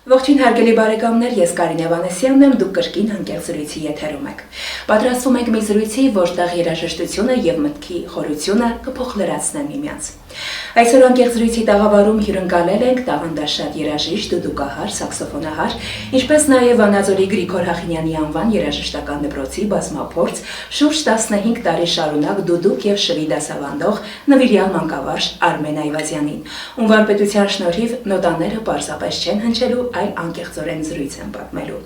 Ողջույն հարգելի բարեկամներ, ես Կարինե Վանեսյանն եմ, դուք կրկին հանկարծ զրույցի եթերում եք։ Պատրաստվում ենք մի զրույցի, որտեղ երաժշտությունը եւ մտքի խորությունը կփոխլրացնեն միմյանց։ Այսօր հանկարծ զրույցի տաղավարում հյուրընկալել ենք տաղանդաշատ երաժիշտ, դուդուկահար, սաքսոֆոնահար, ինչպես նաեւ Վանաձորի Գրիգոր Հախինյանի անվան երաժշտական դպրոցի բազմափորձ, շուրջ 15 տարի շարունակ դուդուկ եւ շվի դասավանդող նվիրյալ մանկավարժ Արմեն Այվազյանին, ում վարպետության շնորհիվ նոտաները պարզապես չեն հնչելու, այլ անկեղծորեն զրույց են պատմելու։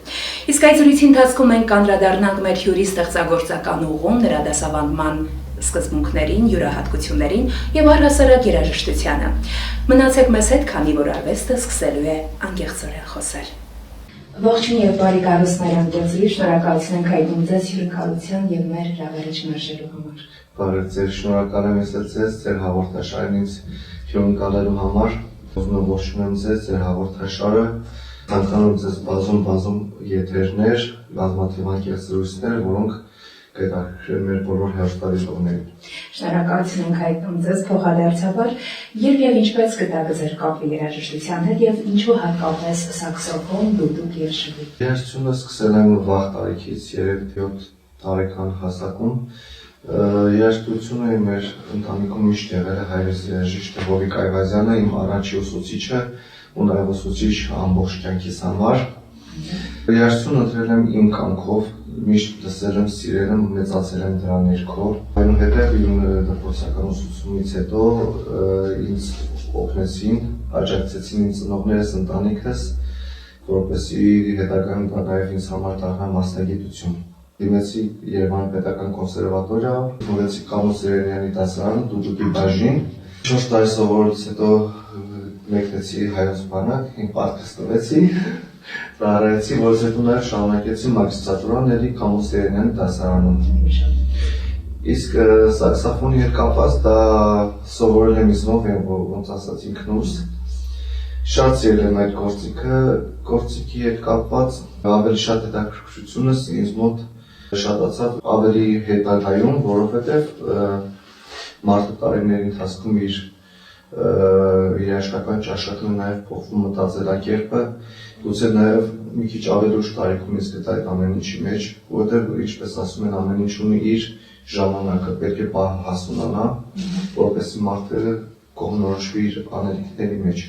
Իսկ այդ զրույցի ընթացքում մենք կանդրադառնանք մեր հյուրի ստեղծագործական ուղուն, նրա դասավանդման սկզբունքներին, յուրահատկություններին եւ առհասարակ երաժշտությանը։ Մնացեք մեզ հետ, քանի որ արվեստը սկսելու է անկեղծորեն խոսել։ Ողջույն եւ բարի գալուսներ անկեղծորի, շնորհակալություն ենք հայտնում ձեզ հյուրընկալության եւ մեր հրավերը չմերժելու համար։ Բարև ձեզ, շնորհակալ եմ ձեզ, ձեր հաղորդաշարին ինձ հյուրընկալելու համար։ Ողջունում եմ ձեզ, ձեր հաղորդաշարը, ցանկանում ձեզ բազում եթերներ, բազմաթիվ անկեղծ զրույցներ, որոնք կհետաքրքրեն մեր բոլոր հեռուստադիտողներին։ Շնորհակալություն ենք հայտնում ձեզ փոխադարձաբար, երբ եւ ինչպես գտաք ձեր կապը երաժշտության հետ եւ ինչու հատկապես սաքսոֆոն, դուդուկ եւ շվի։ Երաժշտությունը սկսել եմ վաղ տարիքից, 3-7 տարեկան հասակում։ Երաժշտությունը մեր ընտանիքում միշտ եղել է հայրս երաժիշտ Հովիկ Այվազյանը, իմ առաջի ուսուցիչը ու նաև ուսուցիչ ամբողջ կյանքիս համար։ Երաժշտությունը ընտրել եմ իմ կամքով, միշտ լսել եմ, սիրել եմ, մեծացել եմ դրա ներքո։ Այնուհետև իմ դպրոցական ուսուցումից հետո ինձ օգնեցին, աջակցեցին ինձ ծնողներս, ընտանիքս, որպեսզի հետագայում դա նաև ինձ համար դառնա մասնագիտություն։ Դիմեցի Երևանի պետական կոնսերվատորիա, մոտեցի Կամո Սիրենյանի դասարան, դուդուկի բաժին։ 4 տարի սովորելուց հետո մեկնեցի Հայոց բանակ, իմ պարտքս տվեցի, ծառայեցի, որից հետո նաև շարունակեցի մագիստրատուրան էլի Կամո Սիրենյանի դասարանում։ Իսկ սաքսոֆոնի հետ կապված դա սովորել եմ ինձնով, ոնց ասած ինքնուս։ Շատ սիրել եմ այդ գործիքի հետ կապված, ավելի շատ հետաքրքրությունս ինձ մոտ շատացավ ավելի հետագայում, որովհետև մարդը տարիների ընթացքում իր երաժշտական ճաշակն նաև փոխվում մտածելակերպը, գուցե նաև մի քիչ ավելի ուշ տարիքում ես գտա այդ ամեն ինչի մեջ, որովհետև ինչպես ասում են ամեն ինչ ունի իր ժամանակը, պետք է հասունանա, որպեսզի մարդը կողմնորոշվի իր անելիքների մեջ։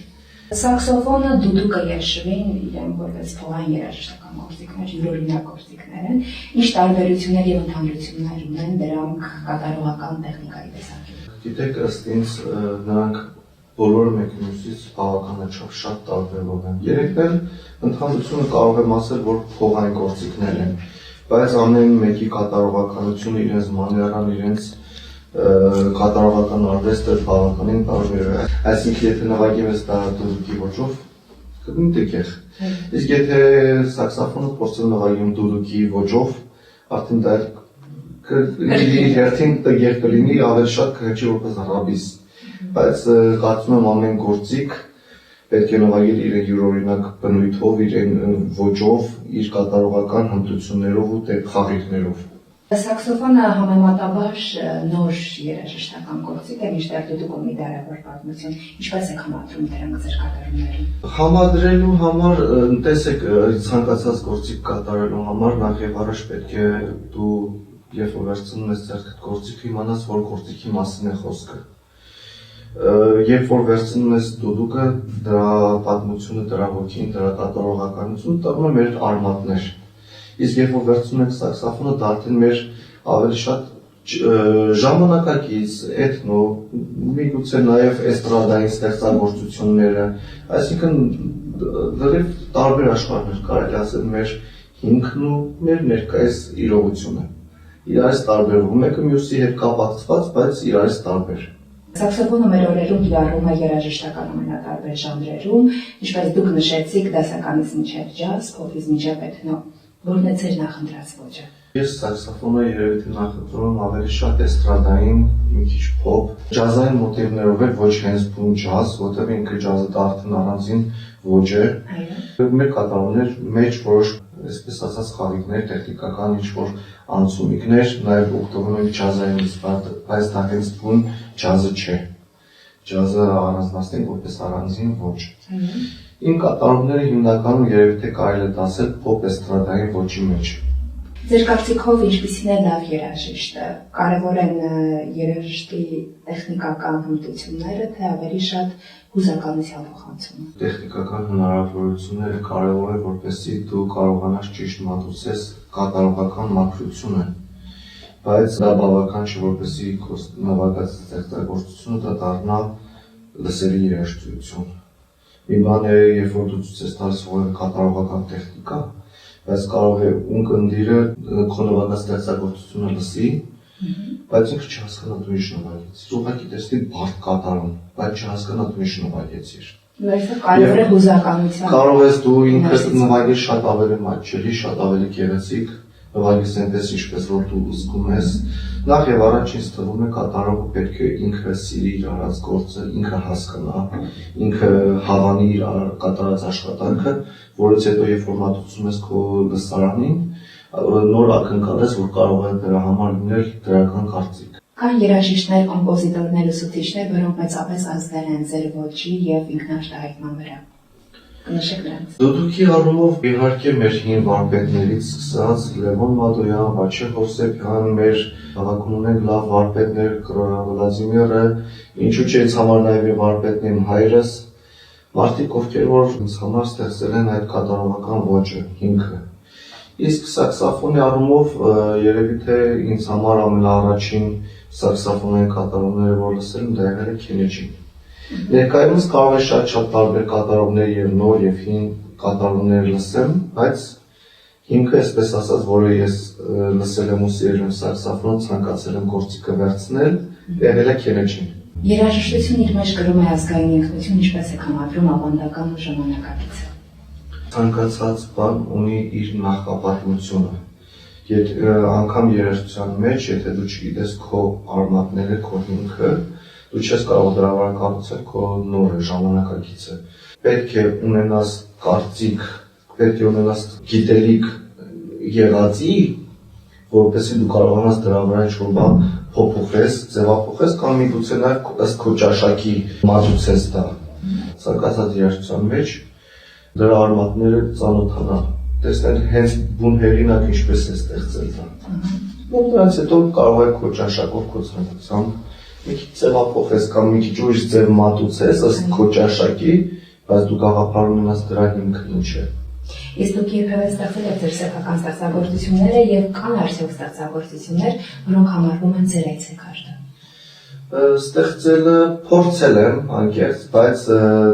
Սաքսոֆոնը, դուդուկը եւ շվին իրեն որպես փողային երաժշտական գործիքներ, յուրօրինակ գործիքներ են, ինչ տարբերություններ եւ ընդհանրություններ ունեն դրանք կատարողական տեխնիկայի տեսանկյունից։ Գիտեք, ըստ ինձ նրանք բոլորը մեկնումից բավականաչափ շատ տարբերով են։ Երեքն էլ ընդհանրությունը կարող եմ ասել, որ փողային գործիքներ են, բայց ամեն մեկի կատարողականությունը իրենց մաներան, իրենց կատարողական արվեստը բավականին տարբեր է։ Այսինքն եթե նվագեմ ես դա դուդուկի ոճով, կլինի տեղ։ Իսկ եթե սաքսոֆոնը փորձեմ նվագեմ դուդուկի ոճով, արդեն դա իր հերթին տեղ կլինի, ավելի շատ կհնչի որպես ռաբիս։ Բայց կարծում եմ ամեն գործիք պետք է նվագել իր յուրօրինակ բնույթով, իր ոճով, իր կատարողական հմտություններով ու խաղիղներով։ Սաքսոֆոնը համեմատաբար նոր երաժշտական գործիք է, մինչդեռ դուդուկը մի դարավոր պատմություն, ինչպես եք համադրում դրանք ձեր կատարումներին։ Համադրելու համար, տեսեք, ցանկացած գործիք կատարելու համար նախ եւ առաջ պետք է դու երբ որ վերցնում ես ձեռքդ գործիքը իմանաս, որ գործիքի մասին է խոսքը։ Երբ որ վերցնում ես դուդուկը, դրա պատմությունը, դրա հոգին, դրա կատարողականությունը տալու է մեր արմատներ։ Իսկ երբ որ վերցնում ենք սաքսոֆոնը, դա արդեն մեր ավելի շատ ժամանակակից, էթնո, միգուցե նաև էստրադային ստեղծագործությունները, այսինքն լրիվ տարբեր աշխարհներ, կարելի ասել մեր հիմքն ու մեր ներկայիս իրողությունը։ Իրարից տարբերվում, մեկը մյուսի հետ կապակցված, բայց իրարից տարբեր։ Սաքսոֆոնը մեր օրերում կիրառվում է երաժշտական ամենատարբեր ժանրերում, ինչպես դուք նշեցիք, դասականից մինչև ջազ, փոփից մինչև էթնո։ Որն է ձեր նախընտրած ոճը։ Ես սաքսոֆոնը երևի թե նախընտրում եմ ավելի շատ էստրադային, մի քիչ փոփ, ջազային մոտիվներով էլ, ոչ հենց բուն ջազ, որտեղ ինքը ջազը դա արդեն առանձին ոճ է։ Մեր կատարումներ մեջ որոշ, այսպես ասած, խաղիղներ, տեխնիկական ինչ-որ անցումիկներ, նաև օգտվում ենք ջազայինից, բայց դա հենց բուն ջազը չէ։ Ջազը առանձնացնենք որպես առանձին ոճ։ Իմ կատարումները հիմնականում երևի թե կարելի է դասել փոփ էստրադային ոճի մեջ։ Ձեր կարծիքով ինչպիսին է լավ երաժիշտը։ Կարևոր են երաժշտի տեխնիկական հմտությունները, թե ավելի շատ հուզականության փոխանցումը։ Տեխնիկական հնարավորությունները կարևոր է, որպեսզի դու կարողանաս ճիշտ մատուցես կատարողական մաքրությունը, բայց դա բավական չէ, որպեսզի նվագած ստեղծագործությունը դա դառնա լսելի երաժշտություն։ Մի բան է, երբ որ դու ցույց ես տալիս որևէ կատարողական տեխնիկա, բայց կարող է ունկնդիրը քո նվագած ստեղծագործությունը լսի, բայց ինքը չհասկանա դու ինչ նվագեցիր։ Ուղղակի տեսնի բարդ կատարում, բայց չհասկանա դու ինչ նվագեցիր։ Այսինքն կարևոր է հուզականության։ Կարող ես դու ինքդ նվագել շատ ավելի մատչելի, շատ ավելի գեղեցիկ, նվագես այնպես ինչպես որ դու զգում ես։ Նախ եւ առաջ ինձ թվում է կատարողը պետք է ինքը սիրի իր արած գործը, ինքը հասկանա, ինքը հավանի իր կատարած աշխատանքը, որից հետո երբ որ մատուցում ես քո լսարանին, նոր ակնկալես, որ կարող է դրա համար լինել դրական կարծիք։ Կան երաժիշտներ, կոմպոզիտորներ, ուսուցիչներ, որոնք մեծապես ազդել են ձեր ոճի եւ ինքնարտահայտման վրա։ Կնշեք նրանց։ Դուդուկի առումով իհարկե մեր հին վարպետներից սկսած Լևոն Մադոյան, Վաչե Հովսեփյան, մեր հավաքում ունենք լավ վարպետներ, Վլադիմիրը, ինչու՞ չէ ինձ համար նաև վարպետն իմ հայրս, մարդիկ ովքեր որ ինձ համար ստեղծել են այդ կատարողական ոճը, հիմքը։ Իսկ սաքսոֆոնի առումով երևի թե ինձ համար ամենաառաջին սաքսոֆոնային կատարումները որ լսել եմ դա եղել է Քենեջին։ Ներկայումս կարող է շատ տարբեր կատարումներ եւ նոր եւ հին կատարումներ լսեմ, բայց հիմքը այսպես ասած, որը ես լսել եմ ու սիրել եմ սաքսոֆոն, ցանկացել եմ գործիքը վերցնել, եղել է Քենեջին։ Երաժշտությունը իր մեջ կրում է ազգային ինքնություն, ինչպես է համադրում ավանդական ու ժամանակակիցը։ Ցանկացած բան ունի իր նախապատմությունը։ Անգամ երաժշտության մեջ, եթե դու չգիտես քո արմատները, քո հիմքը, դու չես կարող դրա վրա կառուցել քո նորը ժամանակակիցը։ Պետք է ունենաս կարծիք, պետք է ունենաս գիտելիք եղածի, որպեսզի դու կարողանաս դրա վրա ինչ-որ բան փոփոխես, ձևափոխես կամ միգուցե նաև ըստ քո ճաշակի մատուցես դա։ Ցանկացած երաժշտության մեջ դրա արմատները ծանոթանալ, տեսնել հենց բուն հեղինակ ինչպես է ստեղծել դա։ Ու դրանից հետո կարող է քո ճաշակով, քո ցանկությամբ մի քիչ ձևափոխես կամ մի քիչ ուրիշ ձև մատուցես ըստ քո ճաշակի, բայց դու գաղափար ունենաս դրա հիմքը ինչ է։ Իսկ դուք երբևէ ստեղծել եք ձեր սեփական ստեղծագործությունները եւ կան արդյոք ստեղծագործություններ, որոնք համարվում են ձեր այցեքարտը։ Ստեղծելը փորձել եմ անկեղծ, բայց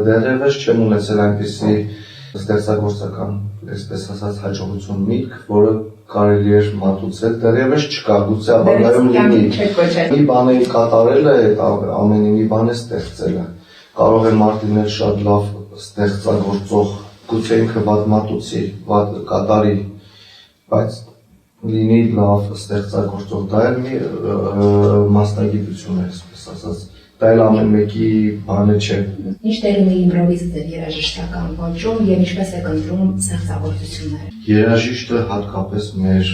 դեռևս չեմ ունեցել այնպիսի ստեղծագործական, այսպես ասած, հաջողություն միտք, որը կարելի էր մատուցել, դեռևս չկա, գուցե ապագայում լինի։ Մի բան է կատարելը, այդ ամենի մի բան է ստեղծելը։ Կարող է մարդ լինել շատ լավ ստեղծագործող, գուցե ինքը վատ մատուցի, վատ կատարի, բայց լինի լավ ստեղծագործող, դա էլ մի մասնագիտություն է, այսպես ասած, դա էլ ամեն մեկի բանը չէ։ Ինչ դեր ունի իմպրովիզը ձեր երաժշտական ոճում եւ ինչպես եք ընտրում ստեղծագործությունները։ Երաժիշտը հատկապես մեր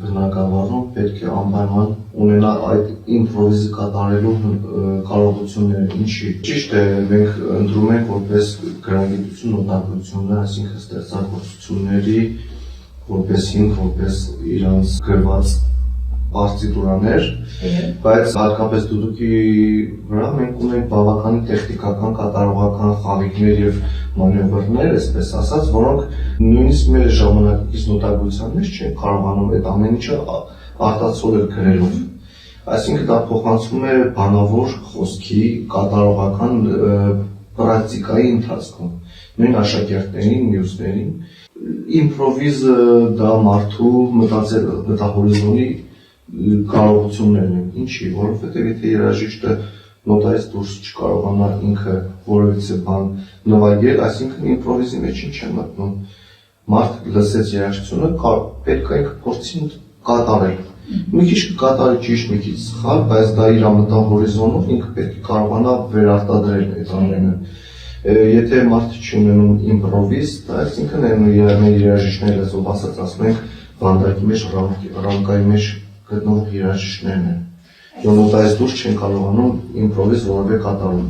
բնակավարում պետք է անպայման ունենա այդ իմպրովիզը կատարելու կարողությունները, ինչի։ Ճիշտ է, մենք ընտրում ենք որպես գրագիտություն նոտագրություններ, այսինքն ստեղծագործությունների որպես հիմք, որպես իրանց գրված պարտիտուրաներ, բայց հատկապես դուդուկի վրա մենք ունենք բավականին տեխնիկական, կատարողական խաղիկներ եւ մանևրներ, այսպես ասած, որոնք նույնիսկ մեր ժամանակակից նոտագրության մեջ չեն կարողանում այդ ամեն ինչը արտացոլել գրելով։ Այսինքն դա փոխանցվում է բանավոր խոսքի, կատարողական պրակտիկայի ընթացքում, նույն աշակերտներին, մյուսներին։ Իմպրովիզը դա մարդու մտահորիզոնի կարողություններն են, ինչի, որովհետև եթե երաժիշտը նոտայից դուրս չկարողանա ինքը որևիցե բան նվագել, այսինքն իմպրովիզի մեջ ինչ է մտնում, մարդ լսեց երաժշտությունը, պետք է ինքը փորձի կատարել, մի քիչ կկատարի ճիշտ, մի քիչ սխալ, բայց դա իր մտահորիզոնով ինքը պետք է կարողանա վերարտադրել այդ ամենը։ Եթե մարդը չի ունենում իմպրովիզ, դա այսինքն մեր երաժիշտները լեզվով ասած ասում ենք վանդակի մեջ, ռամկայի մեջ գտնող երաժիշտներն են, որ նոտայից դուրս չեն կարողանում իմպրովիզ որևէ կատարում։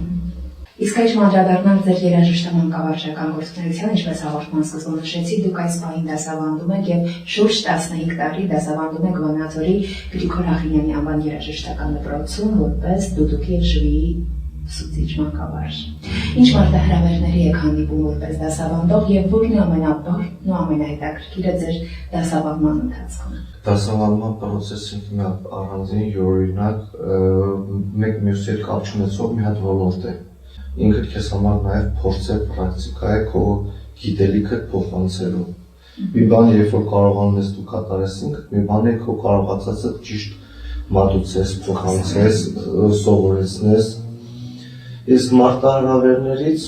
Իսկ այս անդրադառնալ ձեր երաժշտական կավարժական գործունեության, ինչպես հաղորդման սկզբում նշեցի, դուք այս պահին դասավանդում եք եւ շուրջ 15 տարի դասավանդում եք Վանաձորի Գրիգոր Ախինյանի անվան երաժշտական դպրոցում որպես դուդուկի եւ շվիի ուսուցիչ մանկավարժ։ Ինչ մարտահրավերների եք հանդիպում որպես դասավանդող եւ որն է ամենաբարդն ու ամենահետաքրքիրը ձեր դասավանդման ընթացքում։ Դասավանդման process-ին մի հատ առանձին յուրօրինակ մեկ մյուսի հետ կապ չունեցող մի հատ ոլորտ է։ Ինքդ քեզ համար նաև փորձ է, պրակտիկա է քո գիտելիքը փոխանցելու։ Մի բան, երբ որ կարողանում ես դու կատարես ինքդ, մի բան է քո կարողացածը ճիշտ մատուցես, փոխանցես, սովորեցնես։ Իսկ մարտահրավերներից,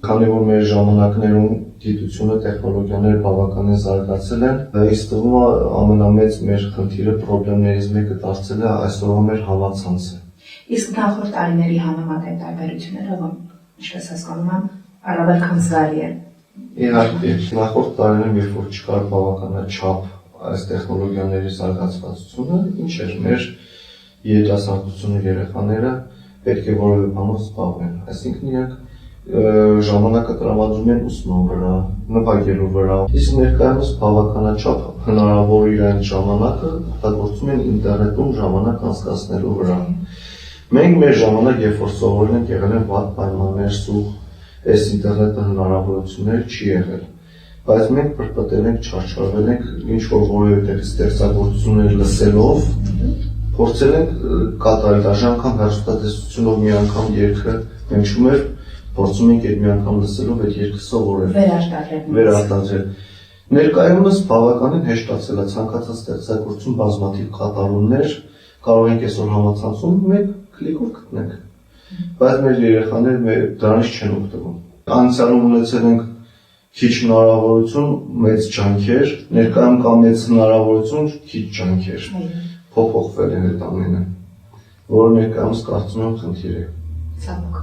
քանի որ մեր ժամանակներում գիտությունը, տեխնոլոգիաները բավականին զարգացել են, ինձ թվում է ամենամեծ մեր խնդիրը, պրոբլեմներից մեկը դարձել է այսօրվա մեր համացանցը։ Իսկ նախորդ տարիների համեմատ այդ տարբերությունները, ինչպես հասկանում եմ, առավել քան զգալի է։ Իհարկե, նախորդ տարիներում, երբ որ չկար բավականաչափ այս տեխնոլոգիաների զարգացվածությունը, ինչ էր մեր երիտասարդությունը, երեխաները պետք է որևէ բանով զբաղվեն, այսինքն իրենք ժամանակը տրամադրում են ուսման վրա, նվագելու վրա, իսկ ներկայումս բավականաչափ հնարավոր իրենց ժամանակը օգտագործում են ինտերնետում ժամանակ անցկացնելու վրա։ Մենք մեր ժամանակ, երբ որ սովորել ենք, եղել են վատ պայմաններ, սուղ, այս ինտերնետը հնարավորություններ չի եղել։ Բայց մենք պրպտել ենք, չարչարվել ենք, ինչ-որ որևէ ստեղծագործություններ լսելով, փորձել ենք կատարել, դաժե անգամ հեռուստատեսությունով մի անգամ երգը հնչում էր, փորձում ենք այդ մի անգամ լսելով այդ երգը սովորել։ Վերարտադրել։ Ներկայումս բավականին հեշտացել է ցանկացած ստեղծագործություն բազմաթիվ կատարումներ, կարող ենք այսօր համացանցում մեկ կլիկով գտնենք։ Բայց մեր երեխաները դրանից չեն օգտվում։ Անցյալում ունեցել ենք քիչ հնարավորություն, մեծ ջանքեր, ներկայում կա մեծ հնարավորություն, քիչ ջանքեր։ Փոփոխվել են այդ ամենը, որը ներկայումս կարծում եմ խնդիր է։ Ցավոք։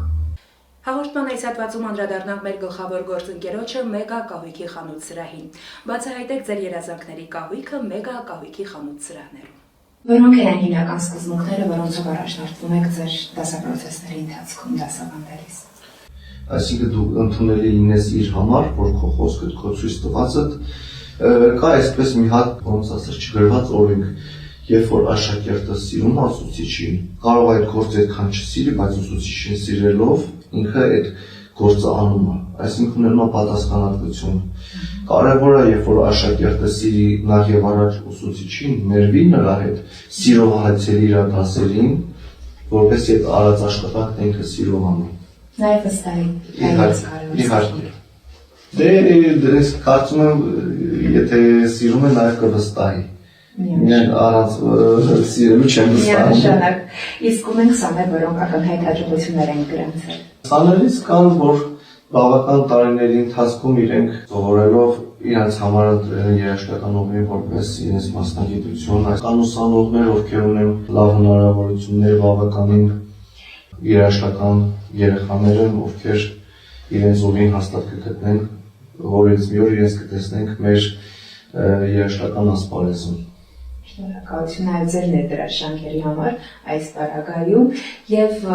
Հաղորդման այս հատվածում անդրադառնանք մեր գլխավոր գործընկերոջը Մեգա կահույքի խանութ սրահին։ Բացահայտեք ձեր երազանքների կահույքը Մեգա կահույքի խանութ սրահներում։ Որոնք են հիմնական սկզբունքները, որոնցով առաջնորդվում եք ձեր դասապրոցեսների ընթացքում դասավանդելիս։ Այսինքն դու ընդունելի լինես իր համար, որ քո խոսքը, քո ցույց տվածը կա այսպես մի հատ, ոնց ասած, չգրված օրենք, երբ որ աշակերտը սիրում ուսուցիչին, կարող է այդ գործը այդքան չսիրի, բայց ուսուցիչին սիրելով ինքը այդ գործը անում է, այսինքն ունենում է պատասխանատվություն։ Կարևոր է, երբ որ աշակերտը սիրի նախ եւ առաջ ուսուցիչին, ներվի նրա հետ, սիրով հայցելի իր դասերին, որպես այդ արած աշխատանքն ինքը սիրով անում։ Նաև վստահի։ Իհարկե։ Դե ես կարծում եմ, եթե սիրում է, նաև կվստահի։ Միայն առանց սիրելու չեմ վստահում։ Միանշանակ։ Իսկ ունենք սաներ, որոնք ակնհայտ հաջողություններ են գրանցել։ Սաներից կան, որ բավական տարիների ընթացքում իրենք սովորելով իրենց համար ընտրել երաժշտական ուղին որպես իրենց մասնագիտություն, կան ուսանողներ, ովքեր ունեն լավ հնարավորություններ, բավականին երաժշտական երեխաներ են, ովքեր իրենց ուղին հաստատ կգտնեն, որից մի օր իրենց կտեսնենք մեր երաժշտական ասպարեզում։ Շնորհակալություն նաև ձեր ներդրաշանքերի համար այս տարագայում եւ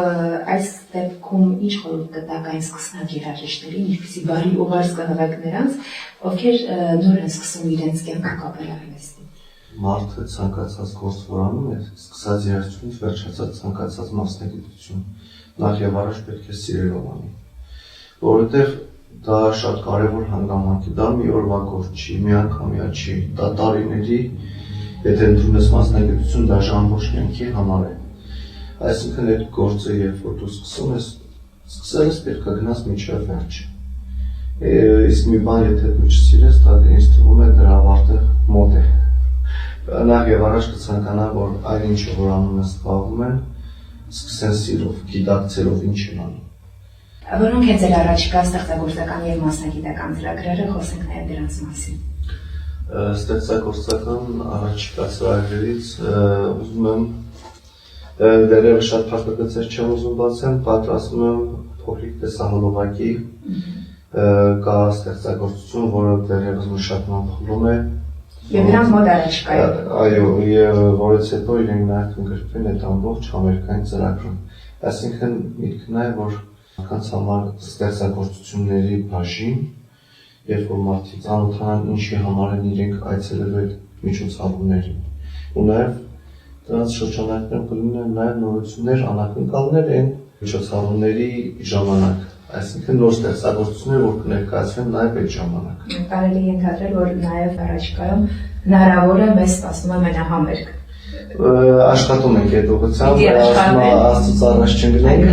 այս դեպքում ինչ խորհուրդ կտաք այն սկսնակ երաժիշտներին, ինչպեսի բարի ուղերձ կհղեք նրանց, ովքեր նոր են սկսում իրենց կյանքը կապել արվեստին։ Մարդը ցանկացած գործ որ անում է, սկսած երաժշտությունից վերջացած ցանկացած մասնագիտություն, նախ եւ առաջ պետք է սիրելով անի, որովհետեւ դա շատ կարեւոր հանգամանք է, դա մի օրվա գործ չի, մի անգամյա չի, դա տարիների եթե ընդունում ես մասնագիտություն, դա ամբողջ կյանքի համար է։ Այսինքն այդ գործը, երբ որ դու սկսում ես, սկսել ես պետք է գնաս մինչև վերջ։ Իսկ մի բան, եթե դու չսիրես, դա ինձ թվում է դրա ավարտը մոտ է։ Նախ եւ առաջ կցանկանամ, որ այն ինչը որ անում ես զբաղվում են, սկսեն սիրով, գիտակցելով ինչ են անում։ Որոնք են ձեր առաջիկա ստեղծագործական եւ մասնագիտական ծրագրերը, խոսենք նաեւ դրանց մասին։ Ստեղծագործական առաջիկա ծրագրերից ուզում եմ դերևս շատ փաստացեր չեմ ուզում բացեմ, պատրաստում եմ փոքրիկ տեսահոլովակի կա ստեղծագործություն, որը դերևս մշակման փուլում է։ Եվ նրանք մոտ առաջիկա է։ Այո, եւ որից հետո իրենք նաև կընկերվեն այդ ամբողջ համերգային ծրագրում։ Այսինքն միտքն է, որ Կանց համար ստեղծագործությունների բաժին, երբ որ մարդիկ ծանոթանան ինչի համար են իրենք այցելելու այդ միջոցառումներին։ Ու նաև դրանց շրջանակներում կլինեն նաև նորություններ, անակնկալներ են միջոցառումների ժամանակ, այսինքն նոր ստեղծագործություններ, որ կներկայացվեն նաև այդ ժամանակ։ Կարելի է ենթադրել, որ նաև առաջիկայում հնարավոր է մեզ սպասում է մենահամերգ։ Աշխատում ենք այդ ուղղությամբ, Աստծուց առաջ չընկնենք,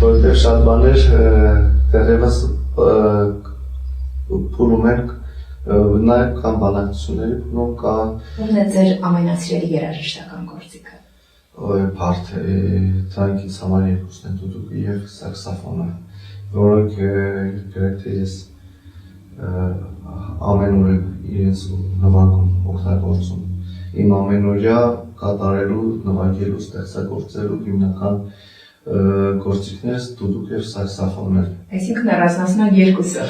որովհետև շատ բաներ դեռևս փուլում ենք, նաև կան բանակցությունների փուլում, կա։ Ո՞րն է ձեր ամենասիրելի երաժշտական գործիքը։ Բարդ է, դրանք ինձ համար երկուսն են, դուդուկը և սաքսոֆոնը, որոնք գրեթե ես ամեն օր իրենց նվագում օգտագործում։ Իմ ամենօրյա կատարելու, նվագելու, ստեղծագործելու հիմնական գործիքներս դուդուկ և սաքսոֆոնն են։ Այսինքն առանձնացնում եք երկուսը,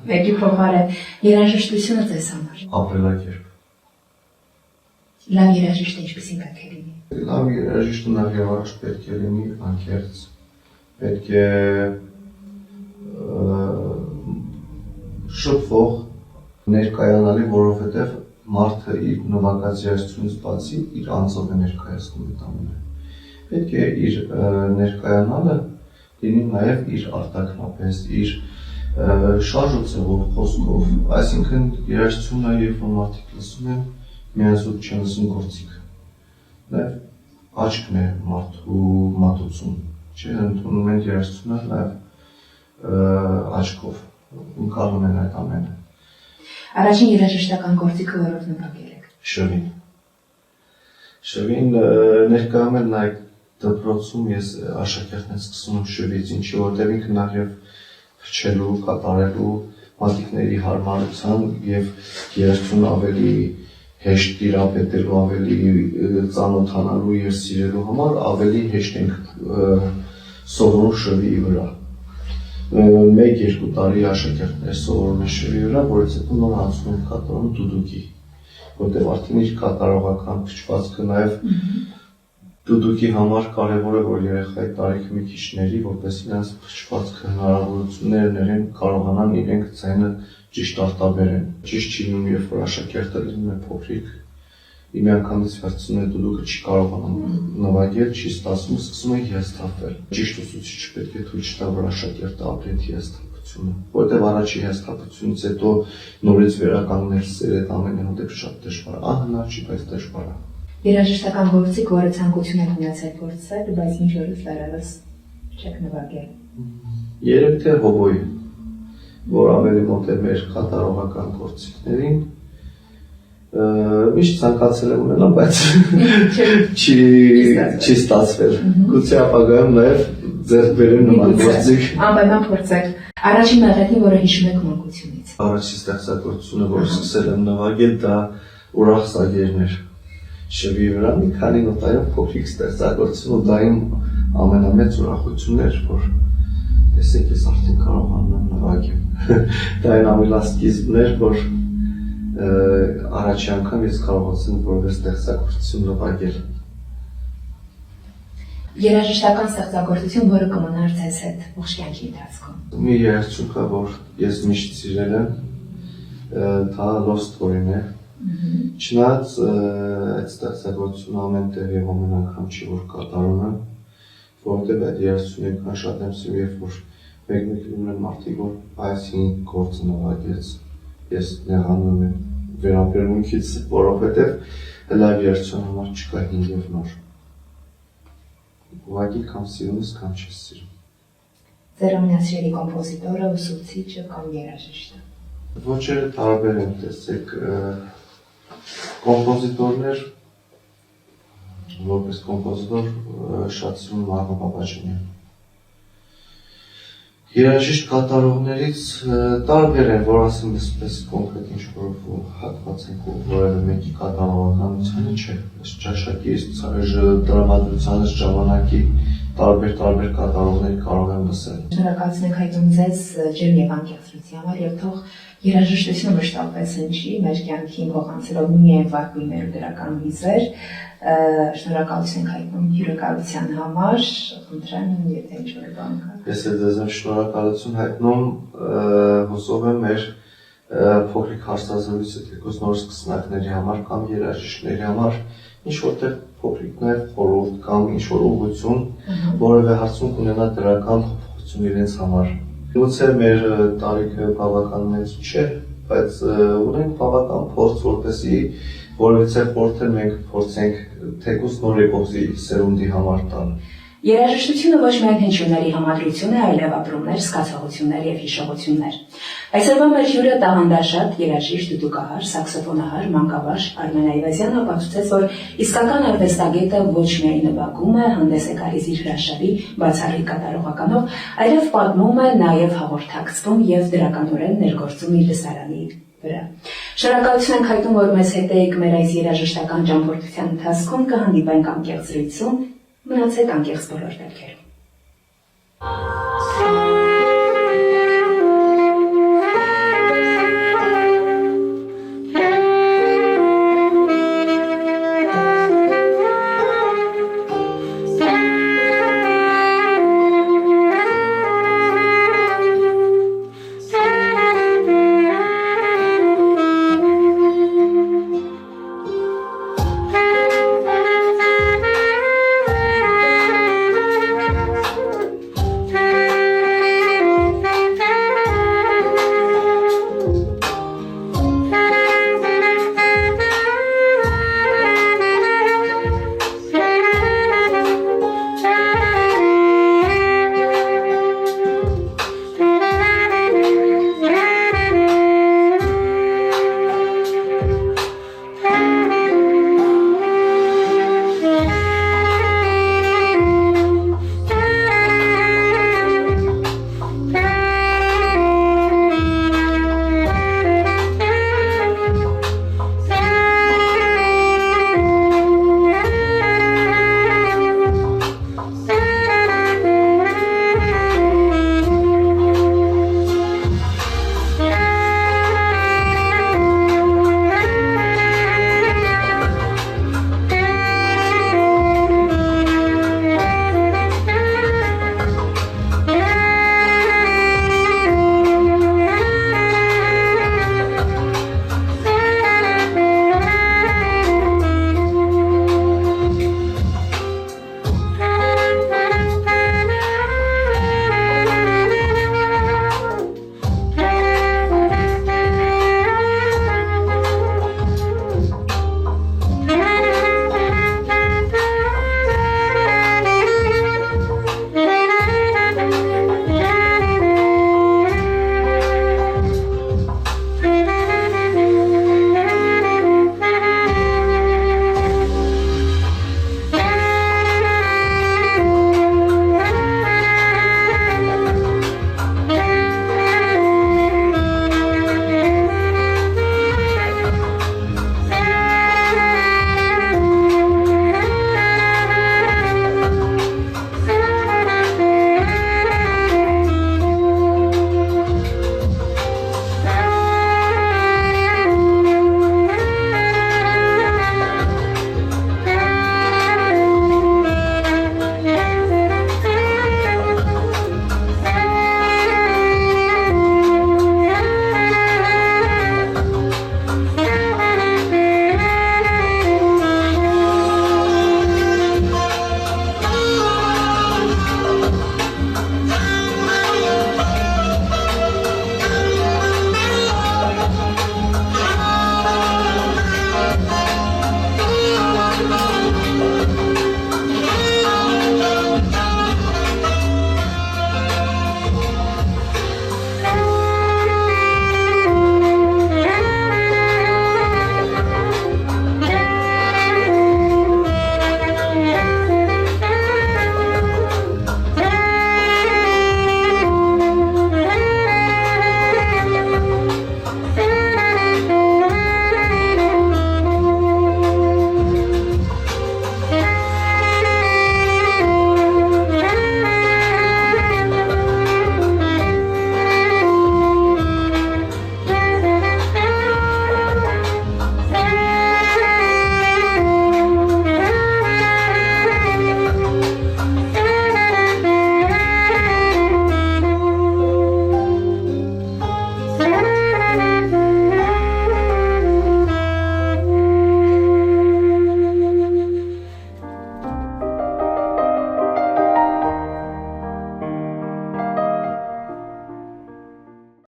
մեկի փոխարեն երաժշտությունը ձեզ համար։ Ապրելակերպ։ Լավ երաժիշտը ինչպիսին պետք է լինի։ Լավ երաժիշտը նախ և առաջ պետք է լինի անկեղծ, պետք է շփվող, ներկայանալի, որովհետև մարդը իր նվագած երաժշտությունից բացի իր անձով է ներկայացնում այդ ամենը։ Պետք է իր ներկայանալը լինի նաև իր արտաքնապես, իր շարժուձևով, խոսքով, այսինքն երաժշտությունը, երբ որ մարդիկ լսում են, միանզուկ չեն լսում գործիքը։ Նաև աչքն է մարդու մատուցում, չէ՞, ընդունում են երաժշտությունը նաև աչքով, ընկալում են այդ ամենը։ Առաջին երաժշտական գործիքը որով նվագել եք։ Շվին։ Շվին ներկայում էլ նաև դպրոցում ես աշակերտներ սկսում եմ շվից, ինչի որտեղ ինքը նաև փչելու, կատարելու, մատիկների հարմարության և երաժշտությունը ավելի հեշտ տիրապետելու, ավելի ծանոթանալու և սիրելու համար ավելի հեշտ ենք սովորում շվի վրա։ 1-2 տարի աշակերտներ սովորում են շվի վրա, որից հետո նոր անցում են կատարում դուդուկի, որտեղ արդեն իր կատարողական փչվածքը նաև դուդուկի համար կարևոր է, որ երեխայի տարիքը մի քիչ ների, որպեսզի նրանց փչվածքը հնարավորություններն են կարողանան իրենք ձայնը ճիշտ արտաբերեն։ Ճիշտ չի լինում, երբ որ աշակերտը լինում է փոքրիկ, միանգամից վերցնում է դուդուկը, չի կարողանում նվագել, չի ստացվում, սկսում է հիասթափվել։ Ճիշտ ուսուցիչը պետք է թույլ չտա, որ աշակերտը ապրի այդ հիասթափությունը, որտեղ առաջի հիասթափությունից հետո նորից վերականգնել սեր այդ ամենի հանդեպ շատ դժվար է, անհնար չի, բայց դժվար է։ Երաժշտական գործիք, որը ցանկություն եք ունեցել փորձել, բայց ինչ որից դեռևս չեք նվագել։ Երևի թե հոբոյ, որ ավելի մոտ է մեր կատարողական գործիքներին, միշտ ցանկացել եմ ունենալ, բայց չի ստացվել։ Գուցե ապագայում նաև ձեռք բերեմ նման գործիք։ Անպայման փորձեք։ Առաջին մեղեդին, որը հիշում եք մանկությունից։ Առաջին ստեղծագործությունը, որ սկսել եմ նվագել, դա ուրախ սագերն էր։ Շվի վրա մի քանի նոտայով փոքրիկ ստեղծագործություն, ու դա իմ ամենամեծ ուրախությունն էր, որ տեսեք ես արդեն կարողանում եմ նվագել։ Դա այն ամենասկիզբն էր, որ առաջի անգամ ես կարողացել եմ որևէ ստեղծագործություն նվագել։ Երաժշտական ստեղծագործություն, որը կմնար ձեզ հետ ողջ կյանքի ընթացքում։ Մի երաժշտություն կա, որ ես միշտ սիրել եմ, դա Love Story-ն է։ Չնայած այդ ստեղծագործությունը ամեն տեղ և ամեն անգամ չի, որ կատարում եմ, որովհետև այդ երաժշտությունը այնքան շատ եմ սիրում, երբ որ մեկ-մեկ լինում են մարդիկ, որ այս հին գործը նվագեց, ես նեղանում եմ վերաբերմունքից, որովհետև լայվ երաժշտության համար չկա հին և նոր։ Ուղղակի կամ սիրում ես, կամ չես սիրում։ Ձեր ամենասիրելի կոմպոզիտորը, ուսուցիչը կամ երաժիշտը։ Ոճերը տարբեր են, տեսեք, կոմպոզիտորներ, որպես կոմպոզիտոր շատ սիրում եմ Արնո Պապաջանյանը։ Երաժիշտ կատարողներից տարբեր են, որ ասեմ այսպես կոնկրետ ինչ-որ հատված ենք ու որևէ մեկի կատարողականությանը չէ, այս ճաշակի, տրամադրության ժամանակի տարբեր կատարողների կարող եմ լսել։ Շնորհակալություն ենք հայտնում ձեզ ջերմ և անկեղծրույցի համար և թող Երաժշտությունը մշտապես հնչի մեր կյանքին փոխանցելով միայն վարկույներ ու դրական վիզեր, շնորհակալություն ենք հայտնում հյուրընկալության համար, խնդրեմ, եթե ինչ-որ բան կա։ Ես էլ ձեզ շնորհակալություն հայտնում, հուսով եմ մեր փոքրիկ հարցազրույցը թեկուզ նոր սկսնակների համար կամ երաժիշտների համար ինչ որտեղ փոքրիկներ խորհուրդ կամ ինչ որ ուղղություն, որևէ հարցում կունենա դրական փոփոխություն իրենց համար։ Գուցե մեր տարիքը բավական մեծ չէ, բայց ունենք բավական փորձ, որպեսզի որևիցե խորհուրդ մենք փորձենք թեկուզ նոր եկողզի սերունդի համար տալ։ Երաժշտությունը ոչ միայն հնչյունների համադրություն է, այլև ապրումներ, զգացողություններ եւ հիշողություններ։ Այսօրվա մեր հյուրը տաղանդաշատ երաժիշտ, դուդուկահար, սաքսոֆոնահար, մանկավարժ Արմեն Այվազյանը ապացուցեց, որ իսկական արվեստագետը ոչ միայն նվագում է, հանդես է գալիս իր հրաշալի բացառիկ կատարողականով, այլև պատմում է, նաեւ հաղորդակցվում եւ դրականորեն ներգործում իր լսարանի վրա։ Շնորհակալություն ենք հայտնում, որ մեզ հետ եք մեր այս երաժշտական ճամփորդության ընթացքում, կհանդիպենք անկեղծ զրույցում, մնացեք անկեղծ բոլոր դեպքերում։